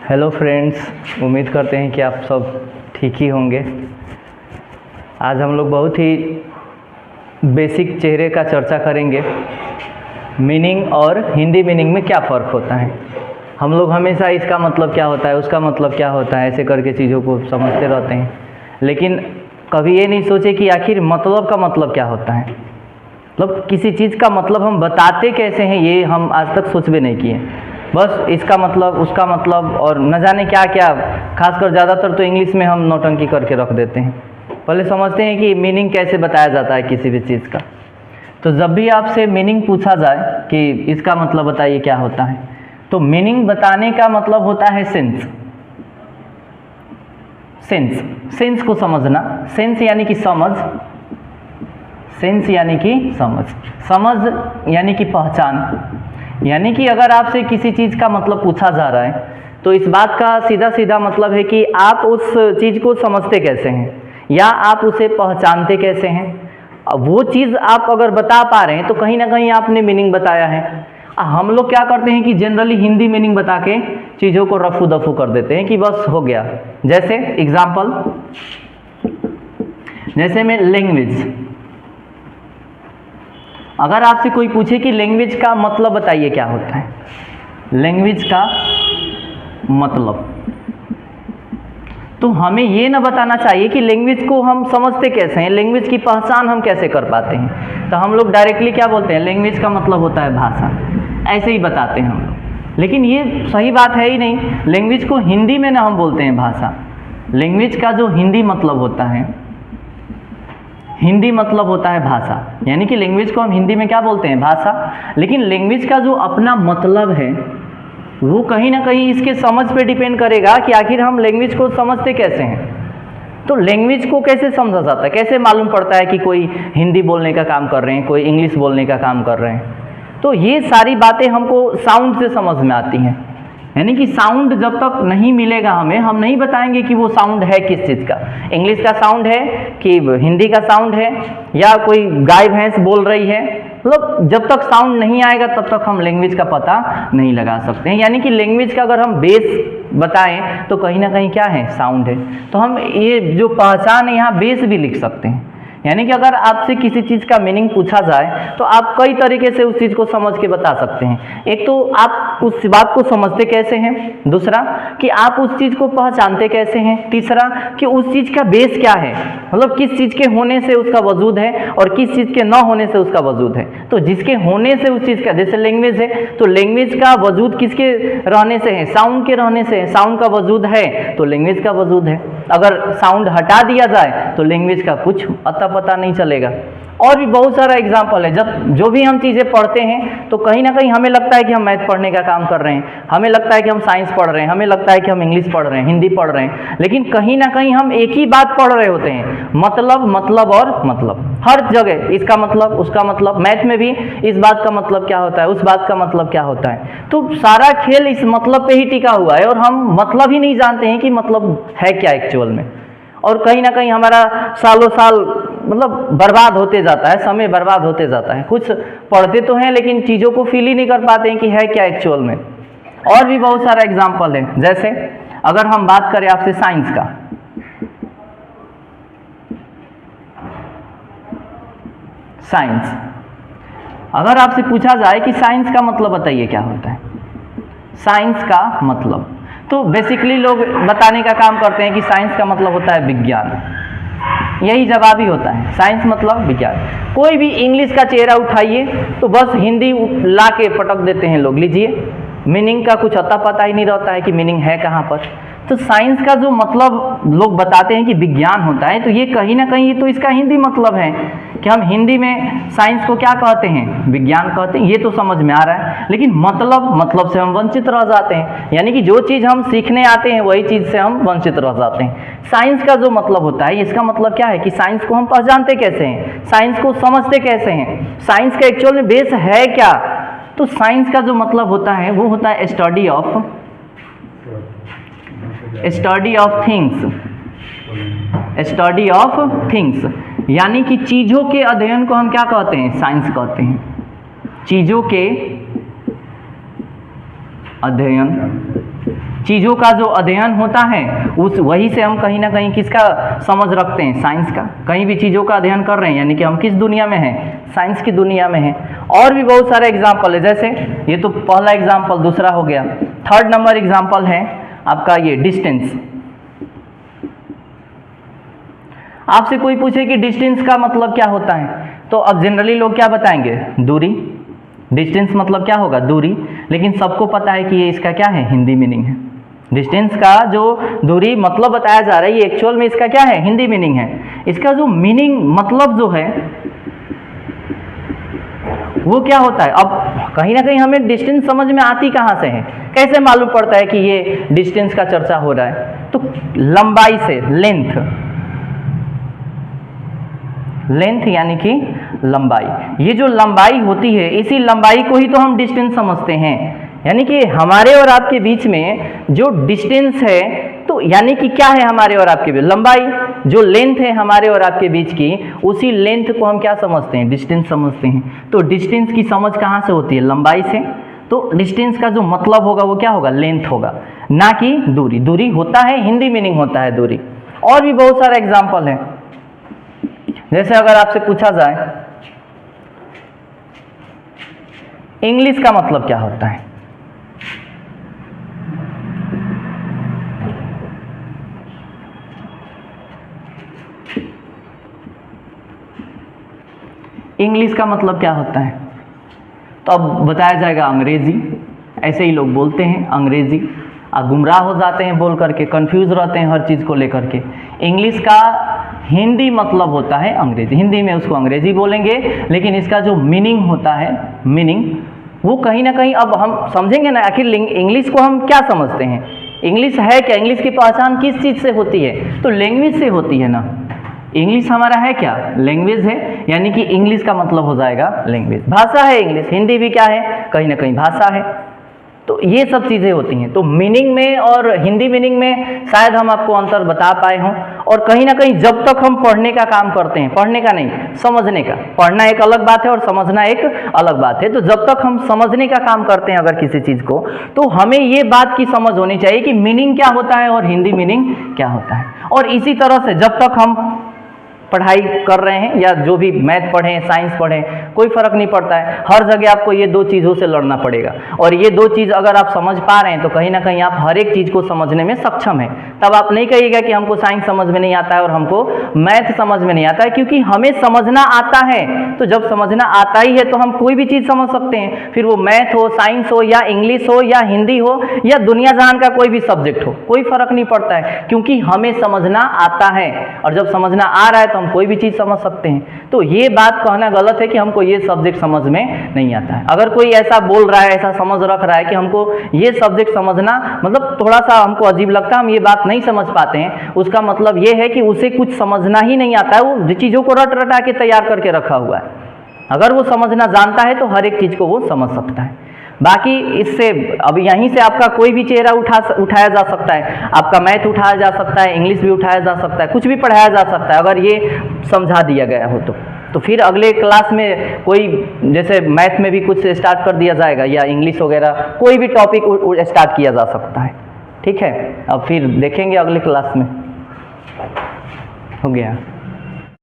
Hello friends, उम्मीद करते हैं कि आप सब ठीक ही होंगे। आज हम लोग बहुत ही बेसिक चेहरे का चर्चा करेंगे। मीनिंग और हिंदी मीनिंग में क्या फ़र्क होता है। हम लोग हमेशा इसका मतलब क्या होता है, उसका मतलब क्या होता है, ऐसे करके चीज़ों को समझते रहते हैं, लेकिन कभी ये नहीं सोचे कि आखिर मतलब का मतलब क्या होता है। मतलब किसी चीज़ का मतलब हम बताते कैसे हैं, ये हम आज तक सोच भी नहीं किए। बस इसका मतलब, उसका मतलब और न जाने क्या क्या, खासकर ज़्यादातर तो इंग्लिश में हम नौटंकी करके रख देते हैं। पहले समझते हैं कि मीनिंग कैसे बताया जाता है किसी भी चीज़ का। तो जब भी आपसे मीनिंग पूछा जाए कि इसका मतलब बताइए क्या होता है, तो मीनिंग बताने का मतलब होता है सेंस। सेंस को समझना। सेंस यानी कि समझ, सेंस यानी कि समझ, समझ यानी कि पहचान। यानी कि अगर आपसे किसी चीज़ का मतलब पूछा जा रहा है तो इस बात का सीधा सीधा मतलब है कि आप उस चीज़ को समझते कैसे हैं या आप उसे पहचानते कैसे हैं। अब वो चीज़ आप अगर बता पा रहे हैं तो कहीं ना कहीं आपने मीनिंग बताया है। हम लोग क्या करते हैं कि जनरली हिंदी मीनिंग बता के चीज़ों को रफू दफू कर देते हैं कि बस हो गया। जैसे एग्जाम्पल, जैसे में लैंग्वेज। अगर आपसे कोई पूछे कि लैंग्वेज का मतलब बताइए क्या होता है, लैंग्वेज का मतलब, तो हमें ये ना बताना चाहिए कि लैंग्वेज को हम समझते कैसे हैं, लैंग्वेज की पहचान हम कैसे कर पाते हैं। तो हम लोग डायरेक्टली क्या बोलते हैं, लैंग्वेज का मतलब होता है भाषा, ऐसे ही बताते हैं हम लोग। लेकिन ये सही बात है ही नहीं। लैंग्वेज को हिंदी में ना हम बोलते हैं भाषा। लैंग्वेज का जो हिंदी मतलब होता है, हिंदी मतलब होता है भाषा। यानी कि लैंग्वेज को हम हिंदी में क्या बोलते हैं, भाषा। लेकिन लैंग्वेज का जो अपना मतलब है वो कहीं ना कहीं इसके समझ पे डिपेंड करेगा कि आखिर हम लैंग्वेज को समझते कैसे हैं। तो लैंग्वेज को कैसे समझा जाता है, कैसे मालूम पड़ता है कि कोई हिंदी बोलने का काम कर रहे हैं, कोई इंग्लिश बोलने का काम कर रहे हैं। तो ये सारी बातें हमको साउंड से समझ में आती हैं। यानी कि साउंड जब तक नहीं मिलेगा हमें, हम नहीं बताएंगे कि वो साउंड है किस चीज़ का। इंग्लिश का साउंड है कि हिंदी का साउंड है या कोई गाय भैंस बोल रही है। मतलब जब तक साउंड नहीं आएगा तब तक हम लैंग्वेज का पता नहीं लगा सकते हैं। यानी कि लैंग्वेज का अगर हम बेस बताएं तो कहीं ना कहीं क्या है, साउंड है। तो हम ये जो पहचान है यहाँ बेस भी लिख सकते हैं। यानी कि अगर आपसे किसी चीज़ का मीनिंग पूछा जाए तो आप कई तरीके से उस चीज़ को समझ के बता सकते हैं। एक तो आप उस बात को समझते कैसे हैं, दूसरा कि आप उस चीज़ को पहचानते कैसे हैं, तीसरा कि उस चीज़ का बेस क्या है, मतलब किस चीज़ के होने से उसका वजूद है और किस चीज़ के न होने से उसका वजूद है। तो जिसके होने से उस चीज़ का, जैसे लैंग्वेज है तो लैंग्वेज का वजूद किसके रहने से है, साउंड के रहने से है। साउंड का वजूद है तो लैंग्वेज का वजूद है। अगर साउंड हटा दिया जाए तो लैंग्वेज का कुछ अता पता नहीं चलेगा। और भी बहुत सारा एग्जाम्पल है। जब जो भी हम चीज़ें पढ़ते हैं तो कहीं ना कहीं हमें लगता है कि हम मैथ पढ़ने का काम कर रहे हैं, हमें लगता है कि हम साइंस पढ़ रहे हैं, हमें लगता है कि हम इंग्लिश पढ़ रहे हैं, हिंदी पढ़ रहे हैं, लेकिन कहीं ना कहीं हम एक ही बात पढ़ रहे होते हैं। मतलब और मतलब, हर जगह इसका मतलब, उसका मतलब। मैथ में भी इस बात का मतलब क्या होता है, उस बात का मतलब क्या होता है। तो सारा खेल इस मतलब पे ही टिका हुआ है और हम मतलब ही नहीं जानते हैं कि मतलब है क्या एक्चुअल में। और कहीं ना कहीं हमारा सालों साल मतलब बर्बाद होते जाता है, समय बर्बाद होते जाता है। कुछ पढ़ते तो हैं लेकिन चीज़ों को फील ही नहीं कर पाते हैं कि है क्या एक्चुअल में। और भी बहुत सारा एग्जाम्पल है। जैसे अगर हम बात करें आपसे साइंस का, साइंस, अगर आपसे पूछा जाए कि साइंस का मतलब बताइए क्या होता है, साइंस का मतलब, तो बेसिकली लोग बताने का काम करते हैं कि साइंस का मतलब होता है विज्ञान। यही जवाब ही होता है, साइंस मतलब विज्ञान। कोई भी इंग्लिश का चेहरा उठाइए तो बस हिंदी ला के पटक देते हैं लोग, लीजिए। मीनिंग का कुछ अता पता ही नहीं रहता है कि मीनिंग है कहाँ पर। तो साइंस का जो मतलब लोग बताते हैं कि विज्ञान होता है, तो ये कहीं ना कहीं तो इसका हिंदी मतलब है कि हम हिंदी में साइंस को क्या कहते हैं, विज्ञान कहते हैं। ये तो समझ में आ रहा है, लेकिन मतलब से हम वंचित रह जाते हैं। यानी कि जो चीज़ हम सीखने आते हैं वही चीज़ से हम वंचित रह जाते हैं। साइंस का जो मतलब होता है, इसका मतलब क्या है कि साइंस को हम पहचानते कैसे हैं, साइंस को समझते कैसे हैं, साइंस का एक्चुअल में बेस है क्या। तो साइंस का जो मतलब होता है वो होता है study of things, study of things. यानी कि चीज़ों के अध्ययन को हम क्या कहते हैं, साइंस कहते हैं। चीज़ों के अध्ययन चीज़ों का जो अध्ययन होता है उस वही से हम कहीं ना कहीं किसका समझ रखते हैं, साइंस का। कहीं भी चीज़ों का अध्ययन कर रहे हैं यानी कि हम किस दुनिया में हैं, साइंस की दुनिया में हैं। और भी बहुत सारे एग्जाम्पल है, जैसे ये तो पहला एग्जाम्पल, दूसरा हो गया। थर्ड नंबर एग्जाम्पल है आपका ये डिस्टेंस। आपसे कोई पूछे कि डिस्टेंस का मतलब क्या होता है, तो अब जनरली लोग क्या बताएंगे, दूरी। डिस्टेंस मतलब क्या होगा, दूरी। लेकिन सबको पता है कि ये इसका क्या है, हिंदी मीनिंग है। डिस्टेंस का जो दूरी मतलब बताया जा रहा है, ये एक्चुअल में इसका क्या है, हिंदी मीनिंग है। इसका जो मीनिंग मतलब जो है वो क्या होता है। अब कहीं ना कहीं हमें डिस्टेंस समझ में आती कहाँ से है, कैसे मालूम पड़ता है कि ये डिस्टेंस का चर्चा हो रहा है, तो लंबाई से, लेंथ। लेंथ यानी कि लंबाई। ये जो लंबाई होती है, इसी लंबाई को ही तो हम डिस्टेंस समझते हैं। यानी कि हमारे और आपके बीच में जो डिस्टेंस है, तो यानी कि क्या है हमारे और आपके बीच, लंबाई। जो लेंथ है हमारे और आपके बीच की, उसी लेंथ को हम क्या समझते हैं, डिस्टेंस समझते हैं। तो डिस्टेंस की समझ कहाँ से होती है, लंबाई से। तो डिस्टेंस का जो मतलब होगा वो क्या होगा, लेंथ होगा, ना कि दूरी। दूरी होता है, हिंदी मीनिंग होता है दूरी। और भी बहुत सारा एग्जाम्पल है। जैसे अगर आपसे पूछा जाए इंग्लिश का मतलब क्या होता है, इंग्लिश का मतलब क्या होता है, तो अब बताया जाएगा अंग्रेजी। ऐसे ही लोग बोलते हैं अंग्रेजी, गुमराह हो जाते हैं बोल करके, कंफ्यूज रहते हैं हर चीज़ को लेकर के। इंग्लिश का हिंदी मतलब होता है अंग्रेजी, हिंदी में उसको अंग्रेजी बोलेंगे, लेकिन इसका जो मीनिंग होता है, मीनिंग वो कहीं ना कहीं, अब हम समझेंगे ना आखिर इंग्लिश को हम क्या समझते हैं, इंग्लिश है क्या, इंग्लिश की पहचान किस चीज़ से होती है, तो लैंग्वेज से होती है ना। इंग्लिश हमारा है क्या, लैंग्वेज है, यानी कि इंग्लिश का मतलब हो जाएगा लैंग्वेज, भाषा है इंग्लिश। हिंदी भी क्या है, कहीं ना कहीं भाषा है। तो ये सब चीज़ें होती हैं। तो मीनिंग में और हिंदी मीनिंग में शायद हम आपको अंतर बता पाए हों। और कहीं ना कहीं जब तक हम पढ़ने का काम करते हैं, पढ़ने का नहीं, समझने का, पढ़ना एक अलग बात है और समझना एक अलग बात है। तो जब तक हम समझने का काम करते हैं अगर किसी चीज़ को, तो हमें ये बात की समझ होनी चाहिए कि मीनिंग क्या होता है और हिंदी मीनिंग क्या होता है। और इसी तरह से जब तक हम पढ़ाई कर रहे हैं, या जो भी मैथ पढ़ें, साइंस पढ़ें, कोई फ़र्क नहीं पड़ता है, हर जगह आपको ये दो चीज़ों से लड़ना पड़ेगा। और ये दो चीज़ अगर आप समझ पा रहे हैं तो कहीं ना कहीं आप हर एक चीज़ को समझने में सक्षम हैं। तब आप नहीं कहिएगा कि हमको साइंस समझ में नहीं आता है और हमको मैथ समझ में नहीं आता है, क्योंकि हमें समझना आता है। तो जब समझना आता ही है तो हम कोई भी चीज़ समझ सकते हैं, फिर वो मैथ हो, साइंस हो, या इंग्लिश हो, या हिंदी हो, या दुनिया जहान का कोई भी सब्जेक्ट हो, कोई फ़र्क नहीं पड़ता है, क्योंकि हमें समझना आता है। और जब समझना आ रहा है तो हम कोई भी चीज़ समझ सकते हैं। तो ये बात कहना गलत है कि हमको ये सब्जेक्ट समझ में नहीं आता है। अगर कोई ऐसा बोल रहा है, ऐसा समझ रख रहा है कि हमको ये सब्जेक्ट समझना मतलब थोड़ा सा हमको अजीब लगता है, हम ये बात नहीं समझ पाते हैं, उसका मतलब ये है कि उसे कुछ समझना ही नहीं आता है, वो चीज़ों को रट रटा के तैयार करके रखा हुआ है। अगर वो समझना जानता है तो हर एक चीज़ को वो समझ सकता है। बाकी इससे अब यहीं से आपका कोई भी चेहरा उठाया जा सकता है, आपका मैथ उठाया जा सकता है, इंग्लिश भी उठाया जा सकता है, कुछ भी पढ़ाया जा सकता है अगर ये समझा दिया गया हो तो फिर अगले क्लास में कोई जैसे मैथ में भी कुछ स्टार्ट कर दिया जाएगा, या इंग्लिश वगैरह कोई भी टॉपिक स्टार्ट किया जा सकता है। ठीक है, अब फिर देखेंगे अगले क्लास में। हो गया।